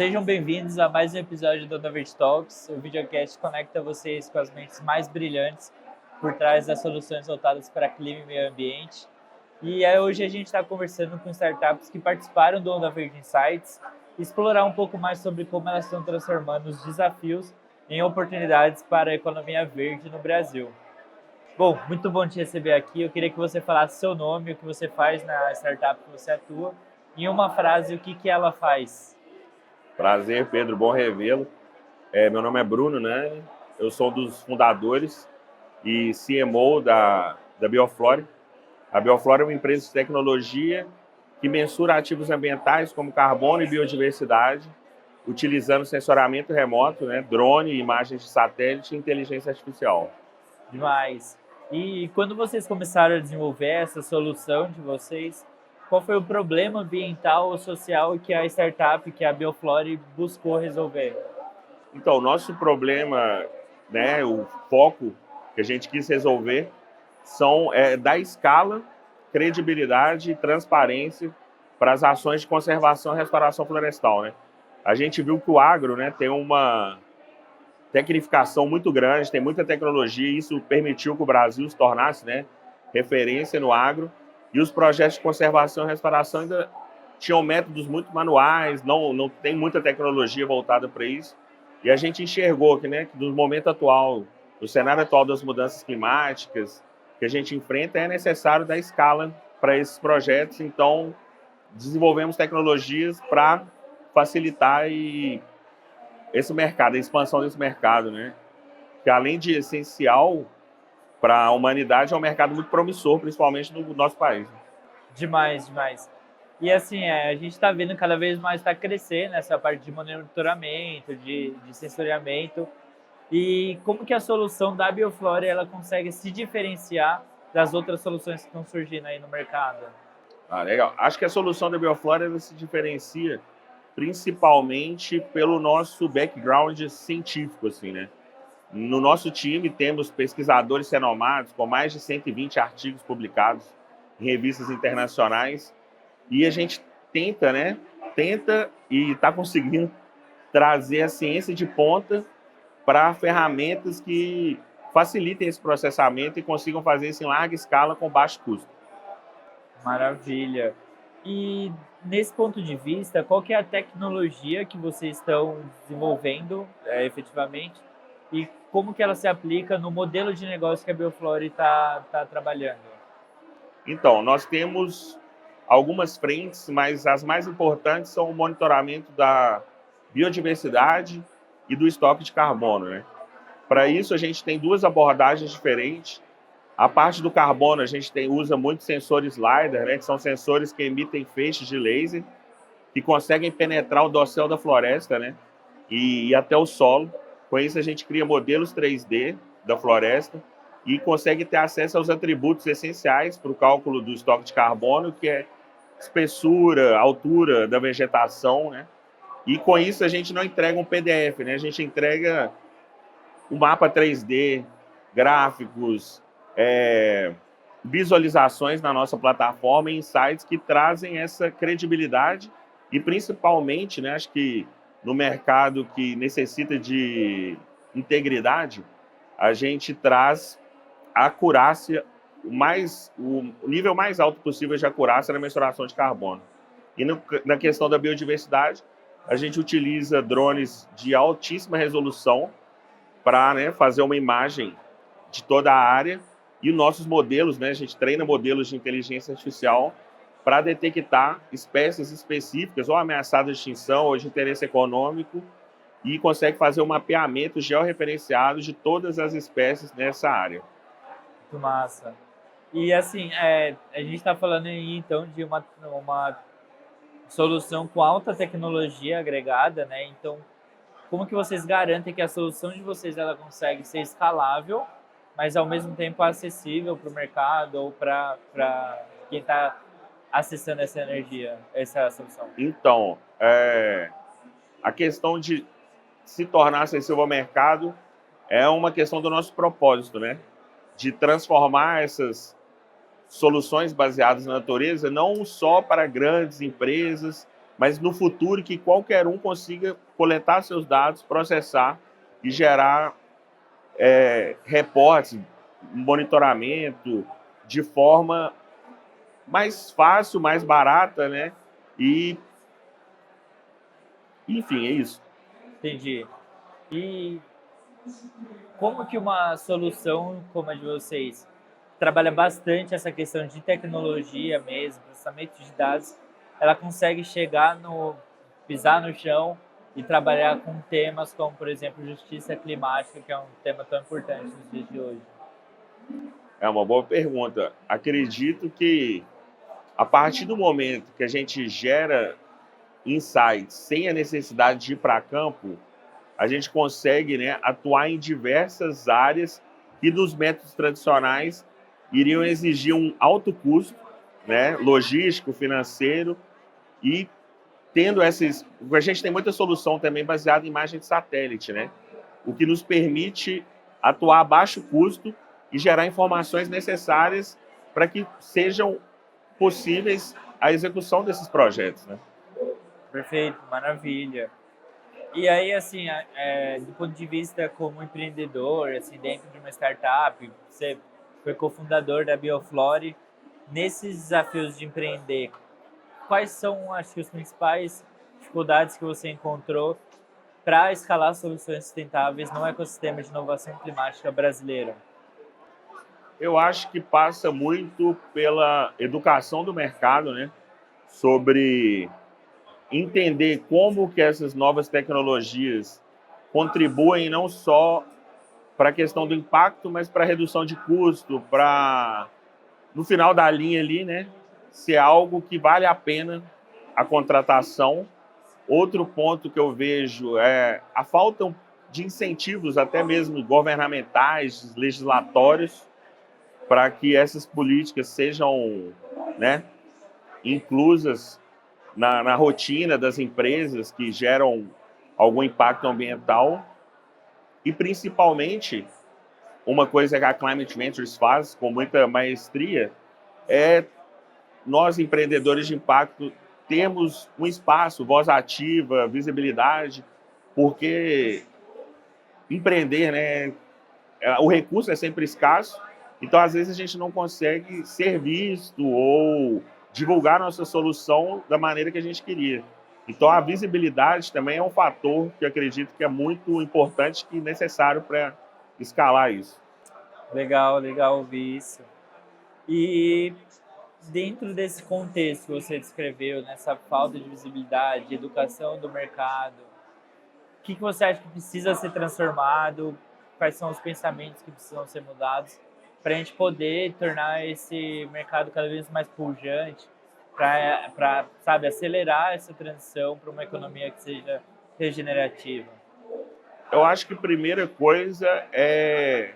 Sejam bem-vindos a mais um episódio do Novet Talks. O videocast conecta vocês com as mentes mais brilhantes por trás das soluções voltadas para clima e meio ambiente. Hoje a gente está conversando com startups que participaram do Onda Verde Insights e explorar um pouco mais sobre como elas estão transformando os desafios em oportunidades para a economia verde no Brasil. Bom, muito bom te receber aqui. Eu queria que você falasse seu nome, o que você faz na startup que você atua, em uma frase, o que ela faz. Prazer, Pedro, bom revê-lo. Meu nome é Bruno, né? Eu sou um dos fundadores e CMO da Bioflore. A Bioflore é uma empresa de tecnologia que mensura ativos ambientais como carbono e biodiversidade, utilizando sensoramento remoto, né? Drone, imagens de satélite e inteligência artificial. Demais. E quando vocês começaram a desenvolver essa solução de vocês, qual foi o problema ambiental ou social que a startup, que a Bioflore, buscou resolver? Então, o nosso problema, né, o foco que a gente quis resolver são dar escala, credibilidade e transparência para as ações de conservação e restauração florestal, né? A gente viu que o agro, né, tem uma tecnificação muito grande, tem muita tecnologia, e isso permitiu que o Brasil se tornasse, né, referência no agro, e os projetos de conservação e restauração ainda tinham métodos muito manuais, não tem muita tecnologia voltada para isso, e a gente enxergou que, né, que no momento atual, no cenário atual das mudanças climáticas que a gente enfrenta, é necessário dar escala para esses projetos, então desenvolvemos tecnologias para facilitar esse mercado, a expansão desse mercado, né? Que além de essencial para a humanidade, é um mercado muito promissor, principalmente no nosso país. Demais, demais. E assim, a gente está vendo cada vez mais está crescendo essa parte de monitoramento, de sensoriamento. E como que a solução da Bioflore ela consegue se diferenciar das outras soluções que estão surgindo aí no mercado? Ah, legal. Acho que a solução da Bioflora ela se diferencia principalmente pelo nosso background científico, assim, né? No nosso time temos pesquisadores renomados com mais de 120 artigos publicados em revistas internacionais e a gente tenta, né? Tenta e está conseguindo trazer a ciência de ponta para ferramentas que facilitem esse processamento e consigam fazer isso em larga escala com baixo custo. Maravilha. E nesse ponto de vista, qual que é a tecnologia que vocês estão desenvolvendo efetivamente e como que ela se aplica no modelo de negócio que a Bioflore está trabalhando? Então, nós temos algumas frentes, mas as mais importantes são o monitoramento da biodiversidade e do estoque de carbono, né? Para isso, a gente tem duas abordagens diferentes. A parte do carbono, a gente usa muito sensores LiDAR, né, que são sensores que emitem feixes de laser, que conseguem penetrar o dossel da floresta, né, e até o solo. Com isso, a gente cria modelos 3D da floresta e consegue ter acesso aos atributos essenciais para o cálculo do estoque de carbono, que é espessura, altura da vegetação, né? E com isso a gente não entrega um PDF, né? A gente entrega um mapa 3D, gráficos, visualizações na nossa plataforma e insights que trazem essa credibilidade e principalmente, né, acho que no mercado que necessita de integridade, a gente traz a acurácia, o nível mais alto possível de acurácia na mensuração de carbono. E na questão da biodiversidade, a gente utiliza drones de altíssima resolução para, né, fazer uma imagem de toda a área e nossos modelos, né, a gente treina modelos de inteligência artificial para detectar espécies específicas ou ameaçadas de extinção ou de interesse econômico e consegue fazer um mapeamento georreferenciado de todas as espécies nessa área. Muito massa. E assim, a gente está falando aí então de uma solução com alta tecnologia agregada, né? Então, como que vocês garantem que a solução de vocês ela consegue ser escalável, mas ao mesmo tempo acessível para o mercado ou para quem está acessando essa energia, essa solução? Então, a questão de se tornar acessível ao mercado é uma questão do nosso propósito, né? De transformar essas soluções baseadas na natureza não só para grandes empresas, mas no futuro que qualquer um consiga coletar seus dados, processar e gerar reportes, monitoramento de forma mais fácil, mais barata, né? E, enfim, é isso. Entendi. E como que uma solução como a de vocês trabalha bastante essa questão de tecnologia mesmo, processamento de dados, ela consegue chegar no pisar no chão e trabalhar com temas como, por exemplo, justiça climática, que é um tema tão importante nos dias de hoje? É uma boa pergunta. Acredito que a partir do momento que a gente gera insights sem a necessidade de ir para campo, a gente consegue, né, atuar em diversas áreas que dos métodos tradicionais iriam exigir um alto custo, né, logístico, financeiro, e tendo essas... A gente tem muita solução também baseada em imagem de satélite, né, o que nos permite atuar a baixo custo e gerar informações necessárias para que sejam possíveis a execução desses projetos, né? Perfeito, maravilha. E aí, assim, do ponto de vista como empreendedor, assim, dentro de uma startup, você foi cofundador da Bioflore. Nesses desafios de empreender, quais são, acho que, as principais dificuldades que você encontrou para escalar soluções sustentáveis no ecossistema de inovação climática brasileiro? Eu acho que passa muito pela educação do mercado, né? Sobre entender como que essas novas tecnologias contribuem não só para a questão do impacto, mas para a redução de custo, para, no final da linha ali, né, ser algo que vale a pena a contratação. Outro ponto que eu vejo é a falta de incentivos, até mesmo governamentais, legislatórios, para que essas políticas sejam, né, inclusas na rotina das empresas que geram algum impacto ambiental. E, principalmente, uma coisa que a Climate Ventures faz com muita maestria é nós, empreendedores de impacto, temos um espaço, voz ativa, visibilidade, porque empreender, né, o recurso é sempre escasso, então às vezes a gente não consegue ser visto ou divulgar nossa solução da maneira que a gente queria. Então a visibilidade também é um fator que eu acredito que é muito importante e necessário para escalar isso. Legal, legal ouvir isso. E dentro desse contexto que você descreveu, nessa falta de visibilidade, educação do mercado, o que você acha que precisa ser transformado? Quais são os pensamentos que precisam ser mudados para a gente poder tornar esse mercado cada vez mais pujante, para, sabe, acelerar essa transição para uma economia que seja regenerativa? Eu acho que a primeira coisa é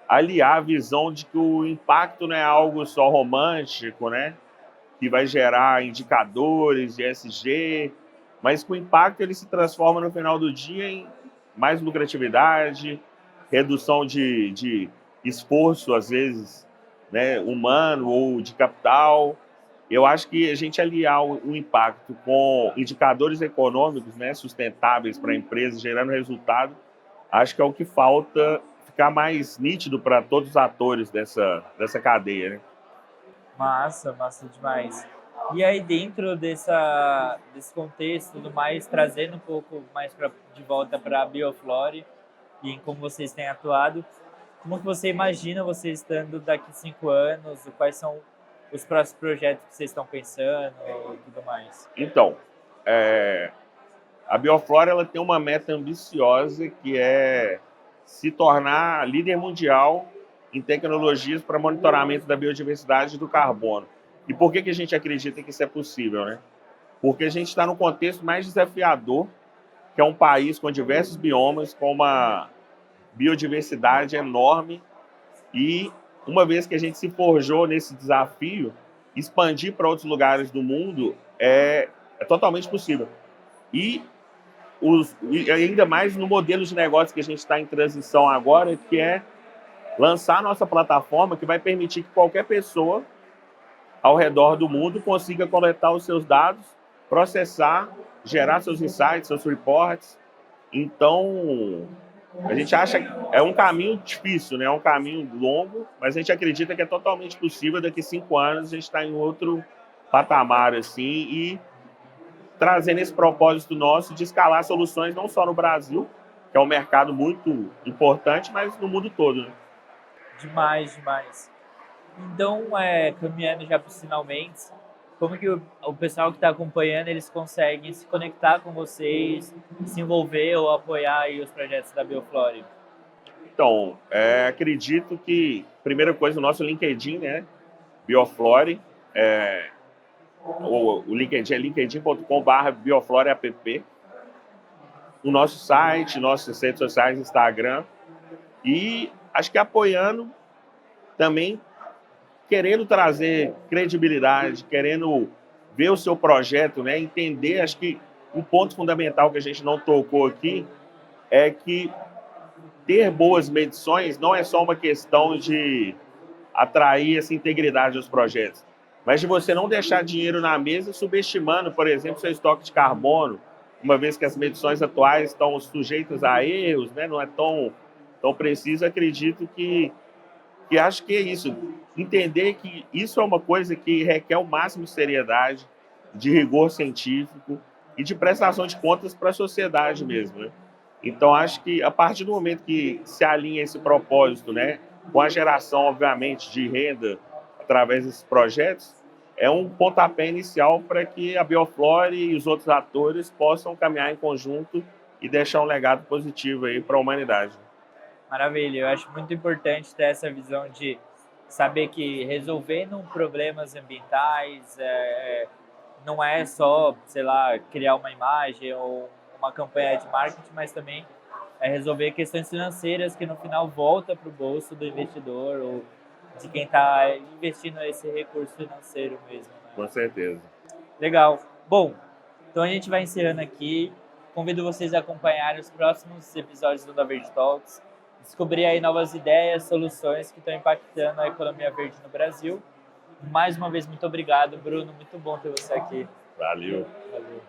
aliar a visão de que o impacto não é algo só romântico, né? Que vai gerar indicadores de ESG, mas que o impacto ele se transforma no final do dia em mais lucratividade, redução de esforço, às vezes, né, humano ou de capital. Eu acho que a gente aliar o impacto com indicadores econômicos, né, sustentáveis para a empresa, gerando resultado, acho que é o que falta ficar mais nítido para todos os atores dessa cadeia, né? Massa, massa demais. E aí, dentro desse contexto, tudo mais, trazendo um pouco mais de volta para a Bioflore e em como vocês têm atuado, como que você imagina você estando daqui 5 anos? Quais são os próximos projetos que vocês estão pensando e tudo mais? Então, a Bioflora ela tem uma meta ambiciosa que é se tornar líder mundial em tecnologias para monitoramento da biodiversidade e do carbono. E por que a gente acredita que isso é possível, né? Porque a gente está no contexto mais desafiador, que é um país com diversos biomas, com uma biodiversidade enorme, e uma vez que a gente se forjou nesse desafio, expandir para outros lugares do mundo é totalmente possível. E ainda mais no modelo de negócio que a gente está em transição agora, que é lançar a nossa plataforma que vai permitir que qualquer pessoa ao redor do mundo consiga coletar os seus dados processar, gerar seus insights, seus reports. Então, a gente acha que é um caminho difícil, né? É um caminho longo, mas a gente acredita que é totalmente possível. Daqui 5 anos a gente está em outro patamar, assim, e trazendo esse propósito nosso de escalar soluções não só no Brasil, que é um mercado muito importante, mas no mundo todo, né? Demais, demais. Então, caminhando já para os finalmente, como que o pessoal que está acompanhando, eles conseguem se conectar com vocês, se envolver ou apoiar aí os projetos da Bioflore? Então, acredito que, primeira coisa, o nosso LinkedIn, né? Bioflore, o LinkedIn é linkedin.com/biofloreapp. O nosso site, nossas redes sociais, Instagram. E acho que apoiando também, querendo trazer credibilidade, querendo ver o seu projeto, né? Entender, acho que um ponto fundamental que a gente não tocou aqui é que ter boas medições não é só uma questão de atrair essa integridade dos projetos, mas de você não deixar dinheiro na mesa subestimando, por exemplo, seu estoque de carbono, uma vez que as medições atuais estão sujeitas a erros, né? Não é tão preciso. Acredito que acho que é isso, entender que isso é uma coisa que requer o máximo de seriedade, de rigor científico e de prestação de contas para a sociedade mesmo, né? Então, acho que a partir do momento que se alinha esse propósito, né, com a geração, obviamente, de renda através desses projetos, é um pontapé inicial para que a Bioflore e os outros atores possam caminhar em conjunto e deixar um legado positivo aí para a humanidade. Maravilha, eu acho muito importante ter essa visão de saber que resolvendo problemas ambientais não é só, sei lá, criar uma imagem ou uma campanha de marketing, mas também resolver questões financeiras que no final volta para o bolso do investidor ou de quem está investindo esse recurso financeiro mesmo, né? Com certeza. Legal. Bom, então a gente vai encerrando aqui. Convido vocês a acompanharem os próximos episódios do Da Verde Talks, descobrir aí novas ideias, soluções que estão impactando a economia verde no Brasil. Mais uma vez, muito obrigado, Bruno. Muito bom ter você aqui. Valeu. Valeu.